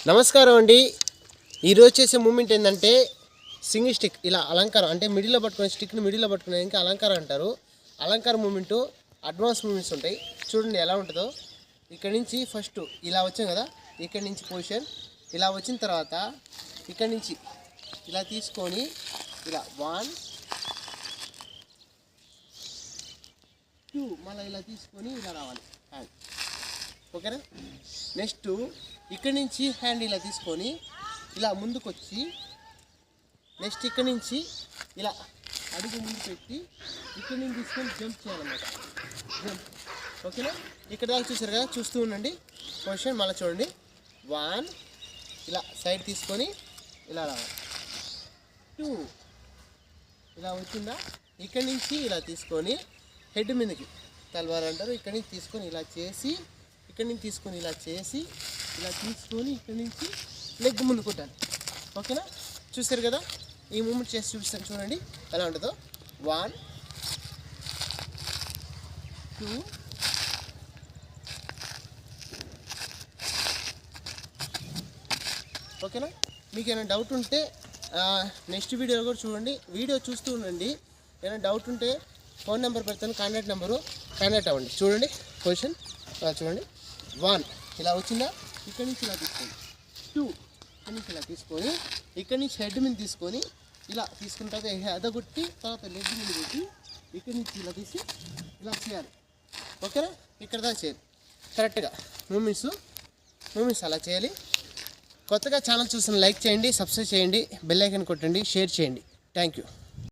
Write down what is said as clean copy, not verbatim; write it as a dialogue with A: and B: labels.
A: నమస్కారం అండి. ఈరోజు చేసే మూమెంట్ ఏంటంటే సింగిల్ స్టిక్ ఇలా అలంకారం అంటే మిడిల్లో పట్టుకునే స్టిక్ని మిడిల్లో పట్టుకునే ఇంకా అలంకారం అంటారు. అలంకార మూమెంటు అడ్వాన్స్ మూమెంట్స్ ఉంటాయి. చూడండి ఎలా ఉంటుందో. ఇక్కడి నుంచి ఫస్ట్ ఇలా వచ్చాం కదా, ఇక్కడి నుంచి పొజిషన్ ఇలా వచ్చిన తర్వాత ఇక్కడి నుంచి ఇలా తీసుకొని ఇలా 1 2 మళ్ళీ ఇలా తీసుకొని ఇలా రావాలి హ్యాండ్. ఓకేనా? నెక్స్ట్ ఇక్కడి నుంచి హ్యాండ్ ఇలా తీసుకొని ఇలా ముందుకు వచ్చి నెక్స్ట్ ఇక్కడి నుంచి ఇలా అడుగు ముందు పెట్టి ఇక్కడి నుంచి తీసుకొని జంప్ చేయాలన్నమాట. జంప్. ఓకేనా? ఇక్కడ దాకా చూసారు కదా, చూస్తూ ఉండండి. పొజిషన్ మళ్ళీ చూడండి. 1 ఇలా సైడ్ తీసుకొని ఇలా రావాలి. 2 ఇలా వచ్చిందా, ఇక్కడి నుంచి ఇలా తీసుకొని హెడ్ మీదకి తలవారు అంటారు. ఇక్కడి నుంచి తీసుకొని ఇలా చేసి ఇక్కడి నుంచి తీసుకొని ఇలా చేసి ఇలా తీసుకొని ఇక్కడి నుంచి లెగ్ ముందు కొట్టాలి. ఓకేనా? చూసారు కదా, ఈ మూమెంట్ చేసి చూపిస్తాను చూడండి ఎలా ఉంటుందో. 1 2 ఓకేనా? మీకు ఏమైనా డౌట్ ఉంటే నెక్స్ట్ వీడియోలో కూడా చూడండి. వీడియో చూస్తూ ఉండండి. ఏమైనా డౌట్ ఉంటే ఫోన్ నెంబర్ పెడతాను, కాంటాక్ట్ నెంబరు, కాంటాక్ట్ అవ్వండి. చూడండి పొజిషన్ చూడండి. 1 ఇలా వచ్చిందా, ఇక్కడి నుంచి ఇలా తీసుకోండి. 2 ఇక్కడి నుంచి ఇలా తీసుకొని ఇక్కడి నుంచి హెడ్ మీద తీసుకొని ఇలా తీసుకున్న తర్వాత అదగొట్టి తర్వాత లెగ్ మీద పెట్టి ఇక్కడి నుంచి ఇలా తీసి ఇలా చేయాలి. ఓకేనా? ఇక్కడ దాకా చేయాలి కరెక్ట్గా. మూమెంట్స్ అలా చేయాలి. కొత్తగా ఛానల్ చూసిన లైక్ చేయండి, సబ్స్క్రైబ్ చేయండి, బెల్ ఐకాన్ కొట్టండి, షేర్ చేయండి. Thank you.